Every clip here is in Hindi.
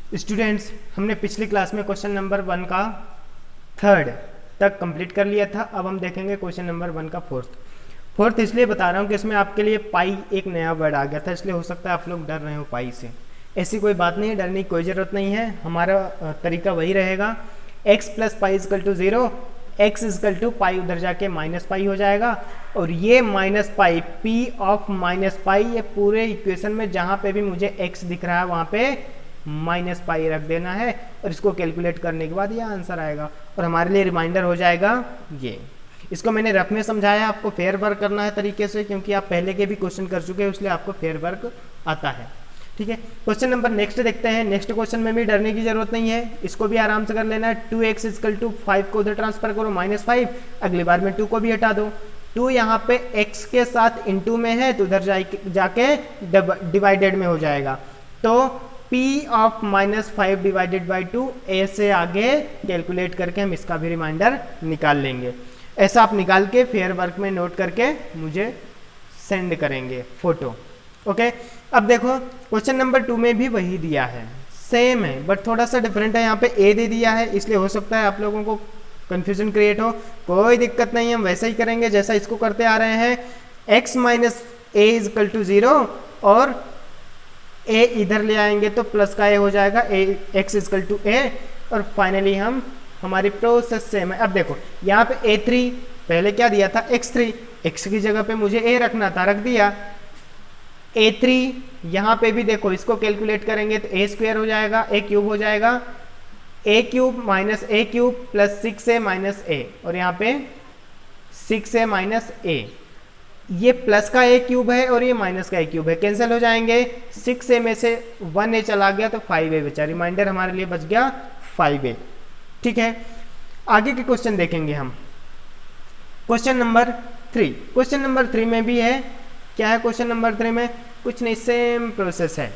स्टूडेंट्स, हमने पिछली क्लास में क्वेश्चन नंबर 1 का थर्ड तक कंप्लीट कर लिया था। अब हम देखेंगे क्वेश्चन नंबर 1 का फोर्थ इसलिए बता रहा हूँ कि इसमें आपके लिए पाई एक नया वर्ड आ गया था, इसलिए हो सकता है आप लोग डर रहे हो पाई से। ऐसी कोई बात नहीं है, डरने की कोई ज़रूरत नहीं है। हमारा तरीका वही रहेगा, x plus pi equal to 0, x equal to pi उधर जाके माइनस पाई हो जाएगा, और ये minus pi p of minus pi, ये पूरे इक्वेशन में जहाँ पे भी मुझे x दिख रहा है वहाँ पे माइनस पाई रख देना है, और इसको कैलकुलेट करने के बाद ये आंसर आएगा और हमारे लिए रिमाइंडर हो जाएगा ये। इसको मैंने रफ में समझाया, आपको फेयर वर्क करना है तरीके से, क्योंकि आप पहले के भी क्वेश्चन कर चुके हैं, इसलिए आपको फेयर वर्क आता है। ठीक है, क्वेश्चन नंबर नेक्स्ट देखते हैं। नेक्स्ट क्वेश्चन में भी डरने की जरूरत नहीं है, इसको भी आराम से कर लेना है। 2x इजकल टू 5 को उधर ट्रांसफर करो -5, अगली बार में 2 को भी हटा दो। 2 यहाँ पे x के साथ इनटू में है तो उधर जाके डिवाइडेड में हो जाएगा, तो p of -5 divided by 2, a से आगे कैलकुलेट करके हम इसका भी रिमाइंडर निकाल लेंगे। ऐसा आप निकाल के फेयर वर्क में नोट करके मुझे सेंड करेंगे फोटो। ओके, अब देखो क्वेश्चन नंबर 2 में भी वही दिया है, सेम है बट थोड़ा सा डिफरेंट है। यहाँ पे a दे दिया है, इसलिए हो सकता है आप लोगों को कंफ्यूजन क्रिएट हो। कोई दिक्कत नहीं है, हम वैसा ही करेंगे जैसा इसको करते आ रहे हैं। x minus A equal to 0 और a इधर ले आएंगे तो प्लस का a हो जाएगा, x इजकल टू a, और फाइनली हम हमारी प्रोसेस सेम है। अब देखो यहाँ पे a3 पहले क्या दिया था x3, x की जगह पे मुझे a रखना था, रख दिया। a3 यहाँ पे भी देखो, इसको कैलकुलेट करेंगे तो a स्क्वायर हो जाएगा, a क्यूब हो जाएगा, a cube minus a cube plus 6a minus a, और यहाँ पे 6a माइनस a, ये प्लस का a क्यूब है और ये माइनस का a क्यूब है, कैंसिल हो जाएंगे। 6a में से 1a चला गया तो 5a बचा, रिमाइंडर हमारे लिए बच गया 5a। ठीक है, आगे के क्वेश्चन देखेंगे हम। क्वेश्चन नंबर 3, क्वेश्चन नंबर 3 में भी है, क्या है क्वेश्चन नंबर 3 में? कुछ नहीं, सेम प्रोसेस है।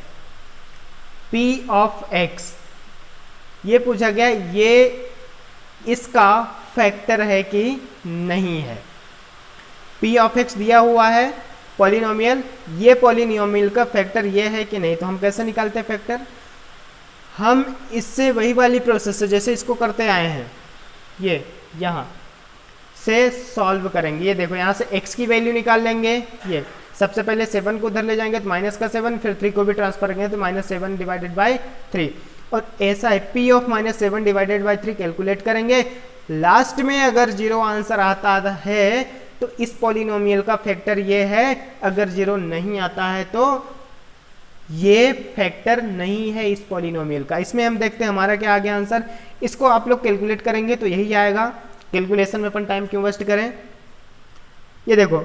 p ऑफ x ये पूछा गया, ये इसका फैक्टर है कि नहीं है। p ऑफ x दिया हुआ है पॉलिनोमियल, ये पॉलिनोमियल का फैक्टर ये है कि नहीं, तो हम कैसे निकालते हैं फैक्टर? हम इससे वही वाली प्रोसेस से जैसे इसको करते आए हैं, ये यहाँ से सॉल्व करेंगे। ये देखो यहाँ से x की वैल्यू निकाल लेंगे, ये सबसे पहले 7 को उधर ले जाएंगे तो माइनस का 7, फिर 3 को भी ट्रांसफर करेंगे तो -7 डिवाइडेड बाई 3, और ऐसा है p of -7 divided by 3 calculate करेंगे। लास्ट में अगर 0 आंसर आता है तो इस पॉलिनोमियल का फैक्टर ये है, अगर 0 नहीं आता है तो ये फैक्टर नहीं है इस पॉलिनोमियल का। इसमें हम देखते हैं हमारा क्या आ गया आंसर, इसको आप लोग कैलकुलेट करेंगे तो यही आएगा। कैलकुलेशन में अपन टाइम क्यों वेस्ट करें। ये देखो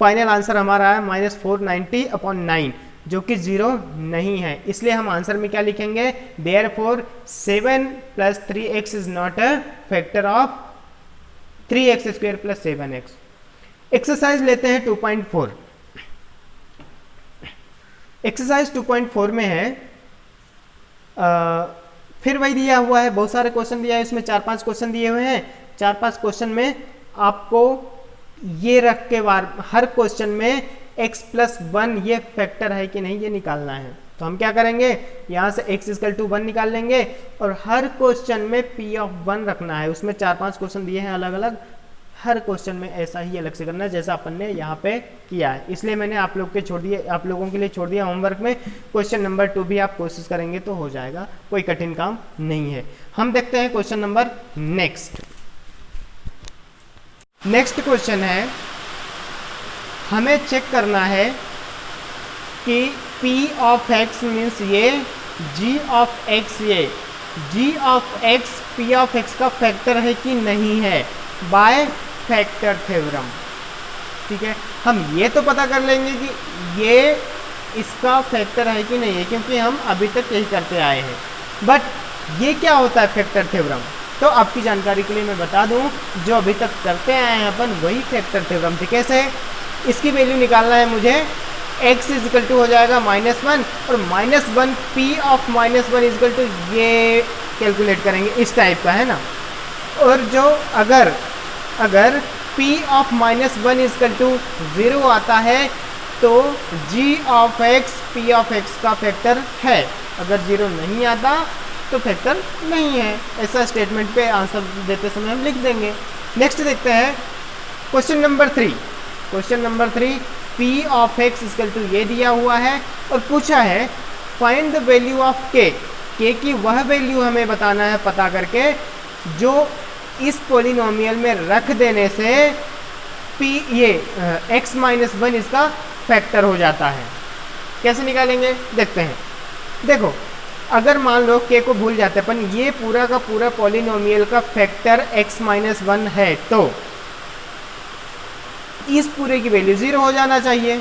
फाइनल आंसर हमारा है -490/9, जो कि 0 नहीं है, इसलिए हम आंसर में क्या लिखेंगे? Therefore 7 + 3x is not a factor of 3x² + 7x। Exercise लेते हैं 2.4। एक्सरसाइज 2.4 में है, फिर वही दिया हुआ है, बहुत सारे क्वेश्चन दिया है, इसमें 4-5 क्वेश्चन दिए हुए हैं। 4-5 क्वेश्चन में आपको ये रख के हर क्वेश्चन में x + 1 ये फैक्टर है कि नहीं ये निकालना है। तो हम क्या करेंगे, यहाँ से x = 1 निकाल लेंगे और हर क्वेश्चन में p ऑफ 1 रखना है। उसमें 4-5 क्वेश्चन दिए हैं अलग अलग, हर क्वेश्चन में ऐसा ही अलग से करना है जैसा अपन ने यहाँ पे किया है। इसलिए मैंने आप लोगों के लिए छोड़ दिया होमवर्क में। क्वेश्चन नंबर 2 भी आप कोशिश करेंगे तो हो जाएगा, कोई कठिन काम नहीं है। हम देखते हैं क्वेश्चन नंबर नेक्स्ट क्वेश्चन है, हमें चेक करना है कि p ऑफ x मीन्स ये, g ऑफ x ये, g of x p of x का फैक्टर है कि नहीं है बाय फैक्टर थ्योरम। ठीक है, हम ये तो पता कर लेंगे कि ये इसका फैक्टर है कि नहीं है, क्योंकि हम अभी तक यही करते आए हैं। बट ये क्या होता है फैक्टर थ्योरम, तो आपकी जानकारी के लिए मैं बता दूं, जो अभी तक करते आए हैं अपन वही फैक्टर थ्योरम थी। कैसे? इसकी वैल्यू निकालना है मुझे, x इजकल टू हो जाएगा -1 और -1 p ऑफ -1 इजकल टू, ये कैलकुलेट करेंगे इस टाइप का है ना। और जो अगर p ऑफ -1 इजकल टू 0 आता है तो g of x p of x का फैक्टर है। अगर 0 नहीं आता तो फैक्टर नहीं है। ऐसा स्टेटमेंट पे आंसर देते समय हम लिख देंगे। नेक्स्ट देखते हैं question number 3। Question number 3 p of x equal to ये दिया हुआ है और पूछा है फाइंड द वैल्यू ऑफ के की वह वैल्यू हमें बताना है पता करके जो इस पोलिनोमियल में रख देने से पी ये x माइनस 1 इसका फैक्टर हो जाता है। कैसे निकालेंगे देखते हैं। देखो अगर मान लो k को भूल जाते हैं अपन, ये पूरा का पूरा पोलिनोमियल का फैक्टर x माइनस 1 है तो इस पूरे की वैल्यू 0 हो जाना चाहिए।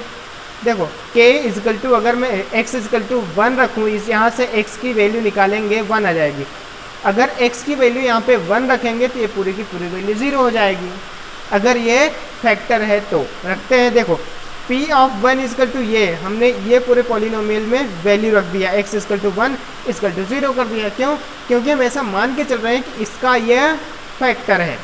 देखो k इजकल टू अगर मैं x इजकल टू 1 रखूँ, इस यहाँ से x की वैल्यू निकालेंगे 1 आ जाएगी। अगर x की वैल्यू यहाँ पे 1 रखेंगे तो ये पूरी की पूरी वैल्यू 0 हो जाएगी। अगर ये फैक्टर है तो रखते हैं। देखो p ऑफ 1 इजकल टू ये हमने ये पूरे पॉलिनोमियल में वैल्यू रख दिया, x equal to 1 equal to 0 कर दिया। क्यों? क्योंकि हम ऐसा मान के चल रहे हैं कि इसका ये फैक्टर है।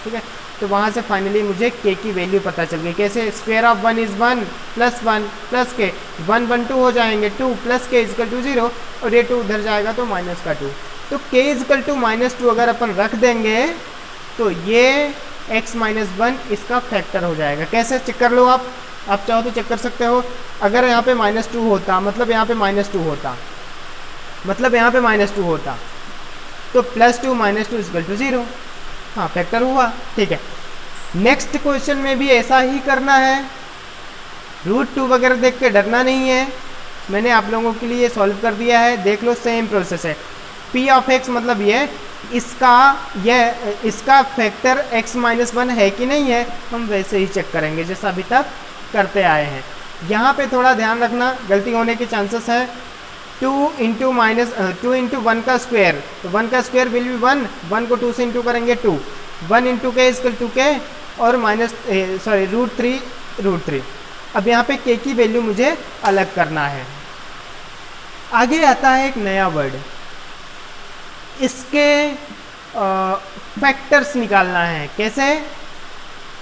ठीक है, तो वहाँ से फाइनली मुझे k की वैल्यू पता चल गई। कैसे? Square of 1 is 1 plus 1 plus के 1 1 2 हो जाएंगे, 2 प्लस के इजकल टू 0 और ये 2 उधर जाएगा तो माइनस का 2। तो k इजकल टू -2 अगर अपन रख देंगे तो ये x माइनस 1 इसका फैक्टर हो जाएगा। कैसे? चेक कर लो आप चाहो तो चेक कर सकते हो। अगर यहाँ पे -2 होता मतलब यहाँ पे -2 होता मतलब यहाँ पे -2 होता तो +2 -2 इजकल टू 0। हाँ फैक्टर हुआ। ठीक है, नेक्स्ट क्वेश्चन में भी ऐसा ही करना है। √2 वगैरह देख के डरना नहीं है, मैंने आप लोगों के लिए सॉल्व कर दिया है। देख लो सेम प्रोसेस है। p ऑफ x मतलब ये इसका फैक्टर x माइनस 1 है कि नहीं है, हम वैसे ही चेक करेंगे जैसा अभी तक करते आए हैं। यहाँ पे थोड़ा ध्यान रखना, गलती होने के चांसेस है। 2 इंटू 1 का स्क्वायर, तो 1 का स्क्वायर विल बी 1 को 2 से इंटू करेंगे 2, 1 इंटू के इजकल टू के और √3। अब यहाँ पे k की वैल्यू मुझे अलग करना है। आगे आता है एक नया वर्ड, इसके फैक्टर्स निकालना है। कैसे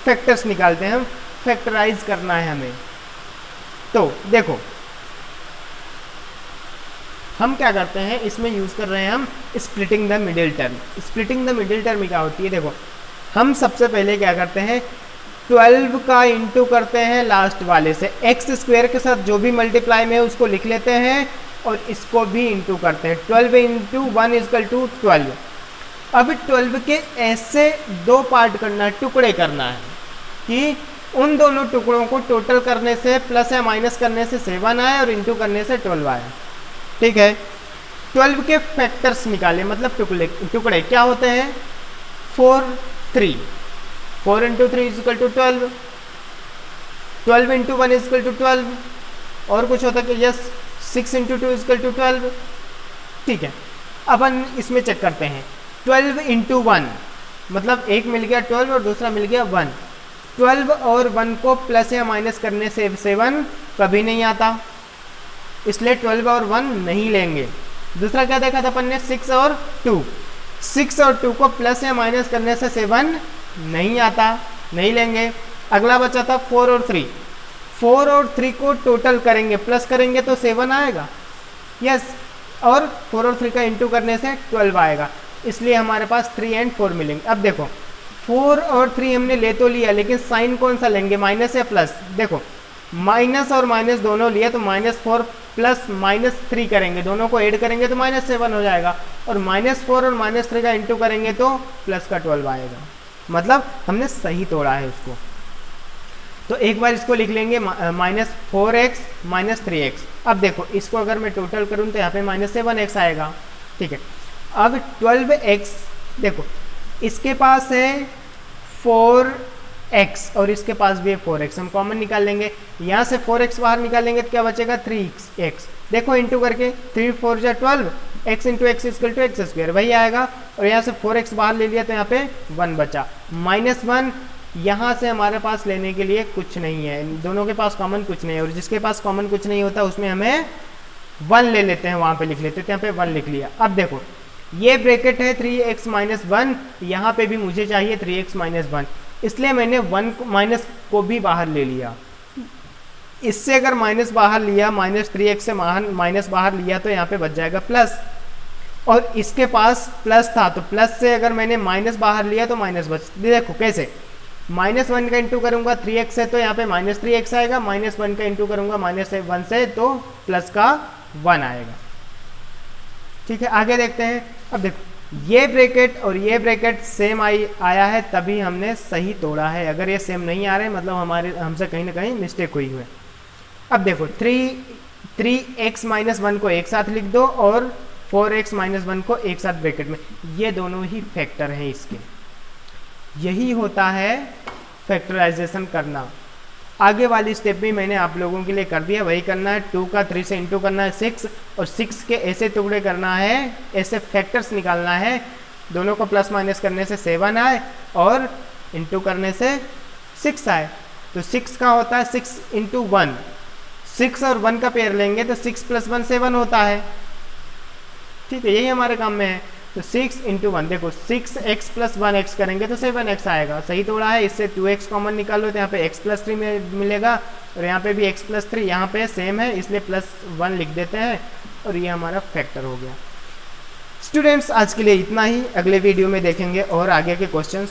फैक्टर्स निकालते हैं हम? फैक्टराइज करना है हमें। तो देखो हम क्या करते हैं, इसमें यूज़ कर रहे हैं हम splitting the middle term. Splitting the middle term क्या होती है? देखो हम सबसे पहले क्या करते हैं, 12 का इंटू करते हैं लास्ट वाले से, एक्स स्क्वायर के साथ जो भी मल्टीप्लाई में है उसको लिख लेते हैं और इसको भी इंटू करते हैं। 12 इंटू 1 इजकल टू 12। अब 12 के ऐसे 2 पार्ट करना है, टुकड़े करना है कि उन दोनों टुकड़ों को टोटल करने से प्लस या माइनस करने से 7 आए और इंटू करने से 12 आए। ठीक है, 12 के फैक्टर्स निकाले, मतलब टुकड़े क्या होते हैं? 4 3, 4 into 3 equal to 12, 12 into 1 equal to 12, और कुछ होता है कि यस 6 इंटू 2 इजकल टू 12। ठीक है, अपन इसमें चेक करते हैं। 12 इंटू 1 मतलब एक मिल गया 12 और दूसरा मिल गया 1। 12 और 1 को प्लस या माइनस करने से 7 कभी नहीं आता, इसलिए 12 और 1 नहीं लेंगे। दूसरा क्या देखा था अपन ने? 6 और 2। 6 और 2 को प्लस या माइनस करने से 7 नहीं आता, नहीं लेंगे। अगला बचा था 4 और 3। 4 और 3 को टोटल करेंगे, प्लस करेंगे तो 7 आएगा, यस, और 4 और 3 का इंटू करने से 12 आएगा, इसलिए हमारे पास 3 एंड 4 मिलेंगे। अब देखो 4 और 3 हमने ले तो लिया, लेकिन साइन कौन सा लेंगे, माइनस या प्लस? देखो माइनस और माइनस दोनों लिए तो -4 प्लस -3 करेंगे, दोनों को ऐड करेंगे तो -7 हो जाएगा, और -4 और -3 का इंटू करेंगे तो प्लस का 12 आएगा। मतलब हमने सही तोड़ा है उसको। तो एक बार इसको लिख लेंगे -4x -3x। अब देखो इसको अगर मैं टोटल करूँ तो यहाँ पे -7x आएगा। ठीक है, अब 12x, देखो इसके पास है 4x और इसके पास भी है 4x, हम कॉमन निकाल लेंगे। यहाँ से 4x बाहर निकालेंगे तो क्या बचेगा? 3x। देखो इंटू करके 3 4 जा 12, x into x equal to x square, वही आएगा। और यहाँ से 4x बाहर ले लिया तो यहाँ पे 1 बचा, -1। यहाँ से हमारे पास लेने के लिए कुछ नहीं है, दोनों के पास कॉमन कुछ नहीं है, और जिसके पास कॉमन कुछ नहीं होता उसमें हमें 1 ले लेते हैं, वहाँ पे लिख लेते हैं, यहाँ पे 1 लिख लिया। अब देखो ये ब्रैकेट है 3x - 1, यहाँ पे भी मुझे चाहिए 3x - 1, इसलिए मैंने 1 माइनस को भी बाहर ले लिया। इससे अगर माइनस बाहर लिया, -3x से माइनस बाहर लिया तो यहाँ पे बच जाएगा प्लस। और इसके पास प्लस था, तो प्लस से अगर मैंने माइनस बाहर लिया तो माइनस बच, देखो कैसे, -1 का इंटू करूंगा 3x है तो यहाँ पे -3x आएगा, -1 का इंटू करूंगा -1 से तो प्लस का 1 आएगा। ठीक है, आगे देखते हैं। अब देखो ये ब्रैकेट और ये ब्रैकेट सेम आया है तभी हमने सही तोड़ा है, अगर ये सेम नहीं आ रहे मतलब हमसे कहीं ना कहीं मिस्टेक हुई है। अब देखो 3x - 1 को एक साथ लिख दो और 4x - 1 को एक साथ ब्रैकेट में, ये दोनों ही फैक्टर हैं इसके, यही होता है फैक्टराइजेशन करना। आगे वाली स्टेप भी मैंने आप लोगों के लिए कर दिया, वही करना है। 2 का 3 से इंटू करना है 6 और 6 के ऐसे टुकड़े करना है, ऐसे फैक्टर्स निकालना है, दोनों को प्लस माइनस करने से 7 आए और इंटू करने से 6 आए। तो 6 का होता है 6 × 1, 6 और 1 का पेयर लेंगे तो 6 + 1 7 होता है। ठीक है, यही हमारे काम में है। तो 6 × 1, देखो 6x + 1x करेंगे तो 7x आएगा, सही तोड़ा है। इससे 2x कॉमन निकालो तो यहाँ पे x + 3 मिलेगा और यहाँ पे भी x + 3, यहाँ पे सेम है इसलिए +1 लिख देते हैं और ये हमारा फैक्टर हो गया। स्टूडेंट्स आज के लिए इतना ही, अगले वीडियो में देखेंगे और आगे के क्वेश्चंस।